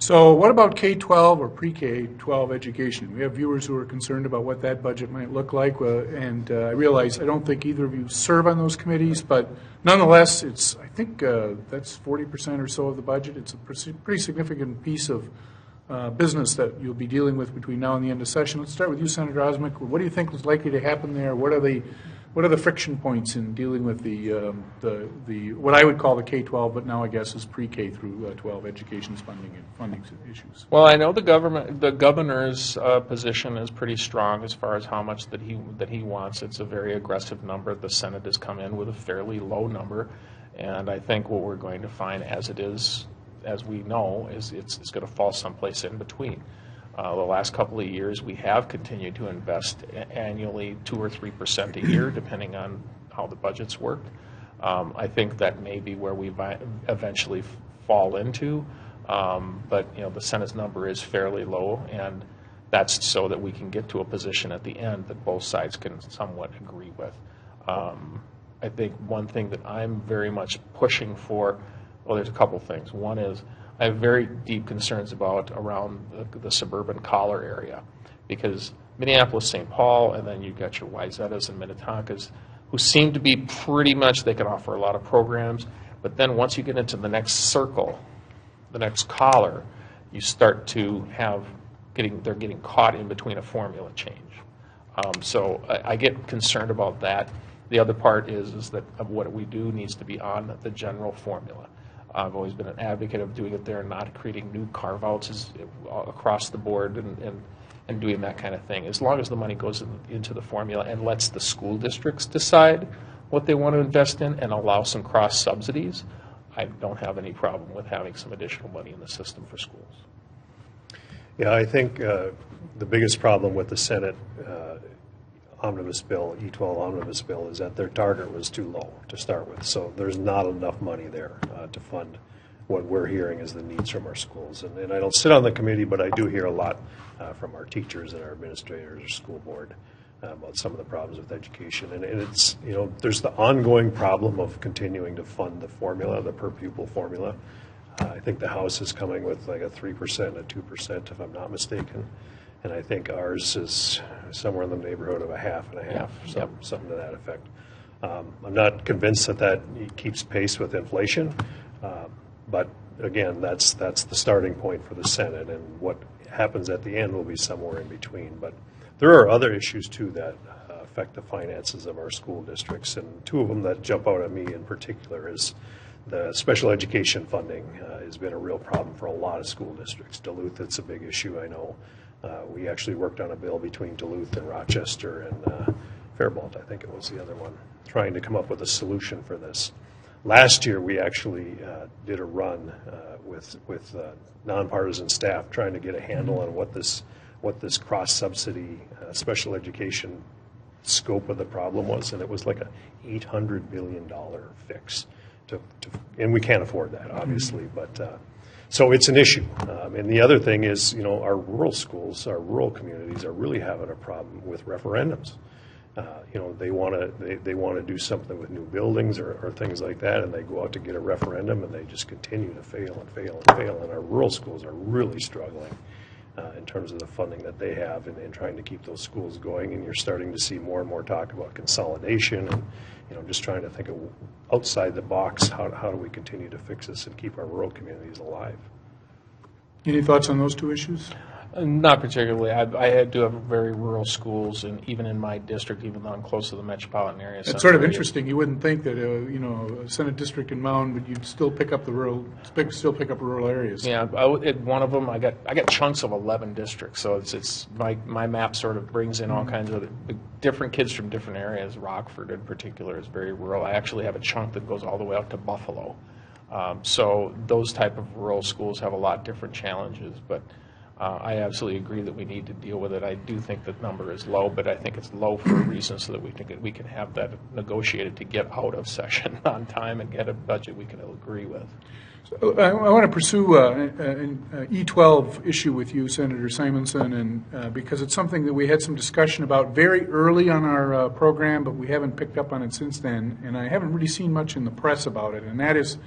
So what about K-12 or pre-K-12 education? We have viewers who are concerned about what that budget might look like, and I realize I don't think either of you serve on those committees, but nonetheless, I think that's 40% or so of the budget. It's a pretty significant piece of business that you'll be dealing with between now and the end of session. Let's start with you, Senator Osmek. What do you think is likely to happen there? What are the friction points in dealing with the what I would call the K-12, but now I guess is pre-K through 12 education funding issues? Well, I know the governor's position is pretty strong as far as how much that he wants. It's a very aggressive number. The Senate has come in with a fairly low number, and I think what we're going to find, as we know, is it's going to fall someplace in between. The last couple of years, we have continued to invest annually 2 or 3% a year, depending on how the budgets work. I think that may be where we eventually fall into, but the Senate's number is fairly low, and that's so that we can get to a position at the end that both sides can somewhat agree with. I think one thing that I'm very much pushing for, well, there's a couple things. One is I have very deep concerns around the suburban collar area, because Minneapolis-St. Paul, and then you've got your Wayzatas and Minnetonkas, who seem to be pretty much, they can offer a lot of programs, but then once you get into the next circle, the next collar, you start to they're getting caught in between a formula change. So I get concerned about that. The other part is that what we do needs to be on the general formula. I've always been an advocate of doing it there and not creating new carve-outs across the board and doing that kind of thing. As long as the money goes into the formula and lets the school districts decide what they want to invest in and allow some cross-subsidies, I don't have any problem with having some additional money in the system for schools. Yeah, I think the biggest problem with the Senate omnibus bill, E12 omnibus bill, is that their target was too low to start with. So there's not enough money there to fund what we're hearing is the needs from our schools. And I don't sit on the committee, but I do hear a lot from our teachers and our administrators or school board about some of the problems with education. And it's, there's the ongoing problem of continuing to fund the formula, the per pupil formula. I think the House is coming with like a 3% and a 2%, if I'm not mistaken. And I think ours is somewhere in the neighborhood of a half and a half, something to that effect. I'm not convinced that keeps pace with inflation, but again, that's the starting point for the Senate, and what happens at the end will be somewhere in between. But there are other issues too that affect the finances of our school districts, and two of them that jump out at me in particular is the special education funding has been a real problem for a lot of school districts. Duluth, it's a big issue, I know. We actually worked on a bill between Duluth and Rochester and Faribault, I think it was the other one, trying to come up with a solution for this. Last year, we actually did a run with nonpartisan staff trying to get a handle on what this cross-subsidy special education scope of the problem was, and it was like a $800 million fix. And we can't afford that, obviously, but so it's an issue. And the other thing is, our rural schools, our rural communities are really having a problem with referendums. They want to do something with new buildings or things like that, and they go out to get a referendum, and they just continue to fail and fail and fail. And our rural schools are really struggling in terms of the funding that they have and trying to keep those schools going. And you're starting to see more and more talk about consolidation and just trying to think of outside the box. How do we continue to fix this and keep our rural communities alive? Any thoughts on those two issues? Not particularly. I do have very rural schools, and even in my district, even though I'm close to the metropolitan area. It's sort of interesting. You wouldn't think that a Senate district in Mound, but you'd still pick up rural areas. Yeah, one of them, I got chunks of 11 districts, so it's my map sort of brings in all kinds of different kids from different areas. Rockford, in particular, is very rural. I actually have a chunk that goes all the way out to Buffalo. So those type of rural schools have a lot different challenges, but. I absolutely agree that we need to deal with it. I do think the number is low, but I think it's low for a reason so that we can have that negotiated to get out of session on time and get a budget we can agree with. So I want to pursue an E12 issue with you, Senator Simonson, and because it's something that we had some discussion about very early on our program, but we haven't picked up on it since then, and I haven't really seen much in the press about it, and that is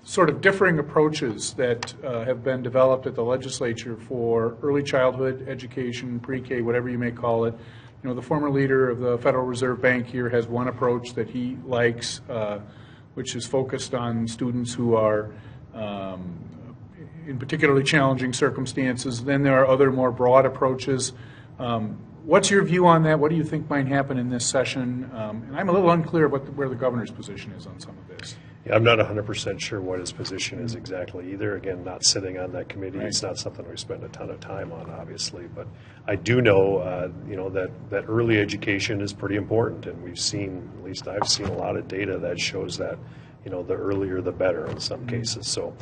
sort of differing approaches that have been developed at the legislature for early childhood education, pre-K, whatever you may call it. You know, the former leader of the Federal Reserve Bank here has one approach that he likes, which is focused on students who are in particularly challenging circumstances. Then there are other more broad approaches. What's your view on that? What do you think might happen in this session? And I'm a little unclear where the governor's position is on some of this. Yeah, I'm not 100% sure what his position is exactly either. Again, not sitting on that committee. Right. It's not something we spend a ton of time on, obviously. But I do know, that early education is pretty important, and we've seen, at least I've seen a lot of data that shows that, the earlier the better in some cases. So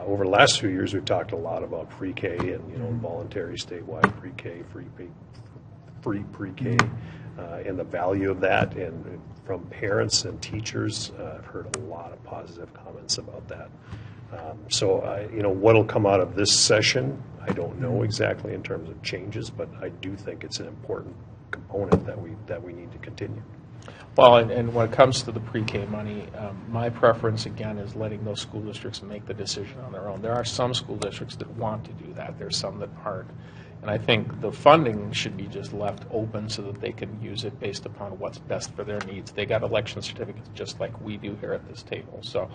over the last few years, we've talked a lot about pre-K and, voluntary statewide pre-K, free pre-K, and the value of that. And from parents and teachers, I've heard a lot of positive comments about that. So what'll come out of this session, I don't know exactly in terms of changes, but I do think it's an important component that we need to continue. Well, and when it comes to the pre-K money, my preference, again, is letting those school districts make the decision on their own. There are some school districts that want to do that. There's some that aren't. And I think the funding should be just left open so that they can use it based upon what's best for their needs. They got election certificates just like we do here at this table. So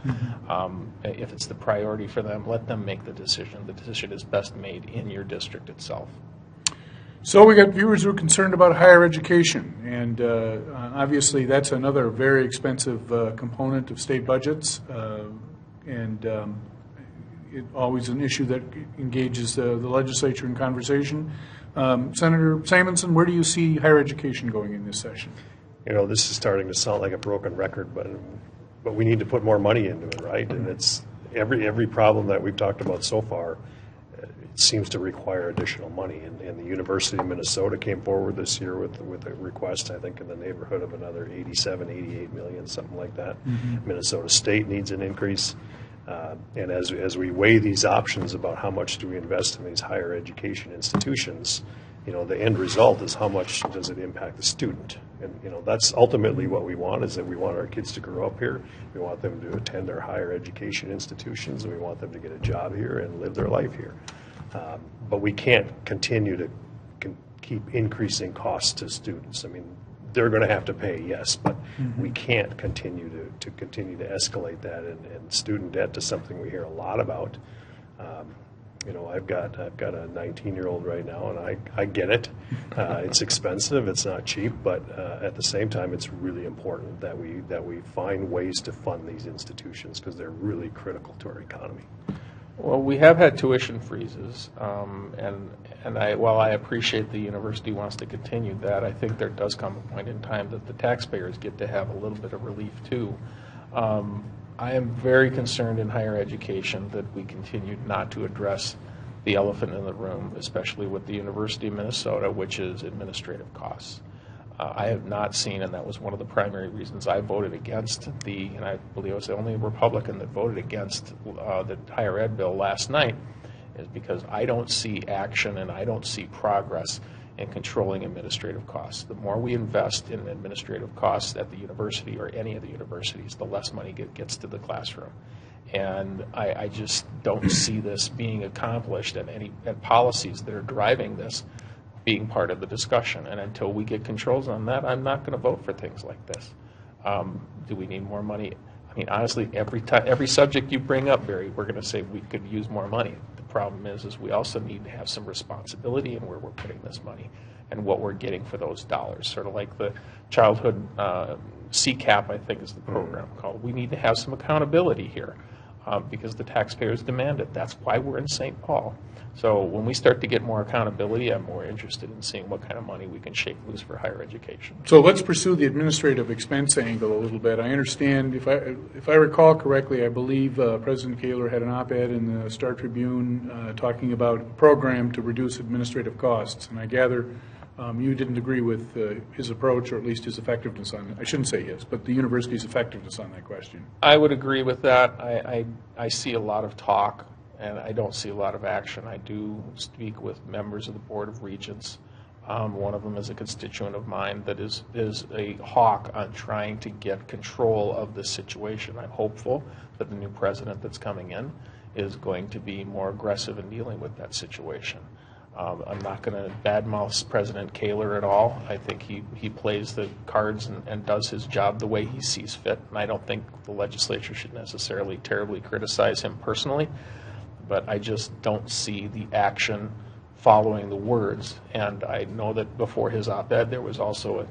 if it's the priority for them, let them make the decision. The decision is best made in your district itself. So we got viewers who are concerned about higher education, and obviously that's another very expensive component of state budgets, and it's always an issue that engages the legislature in conversation. Senator Simonson, where do you see higher education going in this session? This is starting to sound like a broken record, but we need to put more money into it, right? And it's every problem that we've talked about so far. It seems to require additional money, and the University of Minnesota came forward this year with a request, I think, in the neighborhood of another 87, 88 million, something like that. Minnesota State needs an increase, and as we weigh these options about how much do we invest in these higher education institutions, the end result is how much does it impact the student, and that's ultimately what we want, is that we want our kids to grow up here, we want them to attend our higher education institutions, and we want them to get a job here and live their life here. But we can't continue to keep increasing costs to students. I mean, they're going to have to pay, yes, but we can't continue to escalate that, and student debt is something we hear a lot about. I've got a 19-year-old right now, and I get it. It's expensive, it's not cheap, but at the same time, it's really important that we find ways to fund these institutions because they're really critical to our economy. Well, we have had tuition freezes, and while I appreciate the university wants to continue that, I think there does come a point in time that the taxpayers get to have a little bit of relief too. I am very concerned in higher education that we continue not to address the elephant in the room, especially with the University of Minnesota, which is administrative costs. I have not seen, and that was one of the primary reasons I voted against and I believe I was the only Republican that voted against the higher ed bill last night, is because I don't see action and I don't see progress in controlling administrative costs. The more we invest in administrative costs at the university or any of the universities, the less money gets to the classroom. And I just don't see this being accomplished, and policies that are driving this being part of the discussion. And until we get controls on that, I'm not going to vote for things like this. Do we need more money? I mean, honestly, every subject you bring up, Barry, we're going to say we could use more money. The problem is we also need to have some responsibility in where we're putting this money and what we're getting for those dollars. Sort of like the childhood CCAP, I think is the program called. We need to have some accountability here because the taxpayers demand it. That's why we're in St. Paul. So when we start to get more accountability, I'm more interested in seeing what kind of money we can shake loose for higher education. So let's pursue the administrative expense angle a little bit. I understand, if I recall correctly, I believe President Kaler had an op-ed in the Star Tribune talking about a program to reduce administrative costs, and I gather you didn't agree with his approach, or at least his effectiveness on it. I shouldn't say his, but the university's effectiveness on that question. I would agree with that. I see a lot of talk, and I don't see a lot of action. I do speak with members of the Board of Regents One of them is a constituent of mine that is a hawk on trying to get control of this situation. I'm hopeful that the new president that's coming in is going to be more aggressive in dealing with that situation. I'm not going to badmouth President Kaler at all. I think he plays the cards and does his job the way he sees fit, and I don't think the legislature should necessarily terribly criticize him personally, but I just don't see the action following the words. And I know that before his op-ed, there was also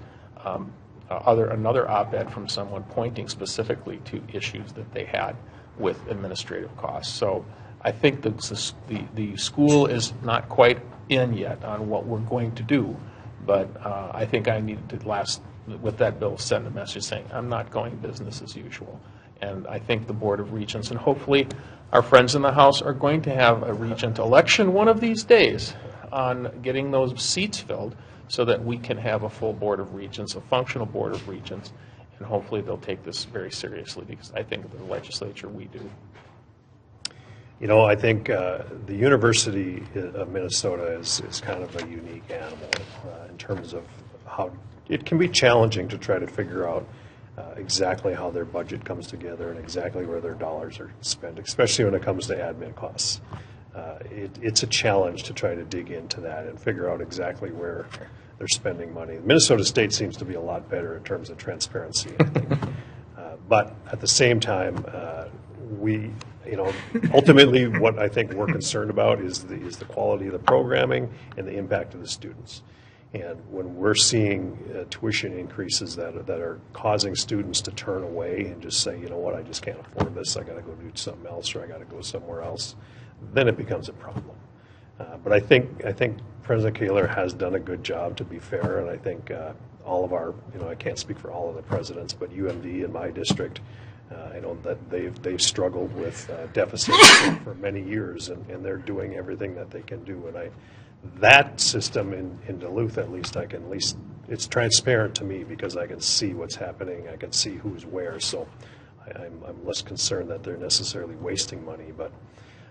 another op-ed from someone pointing specifically to issues that they had with administrative costs. So I think the school is not quite in yet on what we're going to do, but I think I needed to with that bill, send a message saying I'm not going business as usual. And I think the Board of Regents, and hopefully our friends in the House, are going to have a regent election one of these days on getting those seats filled so that we can have a full Board of Regents, a functional Board of Regents, and hopefully they'll take this very seriously, because I think the legislature, we do. You know, I think the University of Minnesota is kind of a unique animal in terms of how it can be challenging to try to figure out exactly how their budget comes together and exactly where their dollars are spent, especially when it comes to admin costs. It's a challenge to try to dig into that and figure out exactly where they're spending money. Minnesota State seems to be a lot better in terms of transparency, I think. But at the same time, ultimately what I think we're concerned about is the quality of the programming and the impact of the students. And when we're seeing tuition increases that are causing students to turn away and just say, you know what, I just can't afford this, I got to go do something else, or I got to go somewhere else, then it becomes a problem. But I think President Kaler has done a good job, to be fair, and I think all of our, I can't speak for all of the presidents, but UMD in my district, I know that they've struggled with deficits for many years, and they're doing everything that they can do. And that system in Duluth, at least, it's transparent to me because I can see what's happening. I can see who's where. So I'm less concerned that they're necessarily wasting money. But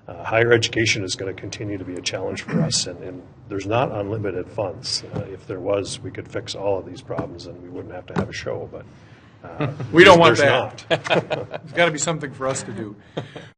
higher education is going to continue to be a challenge for us, and there's not unlimited funds. If there was, we could fix all of these problems, and we wouldn't have to have a show. But we don't want there's that. not. There's got to be something for us to do.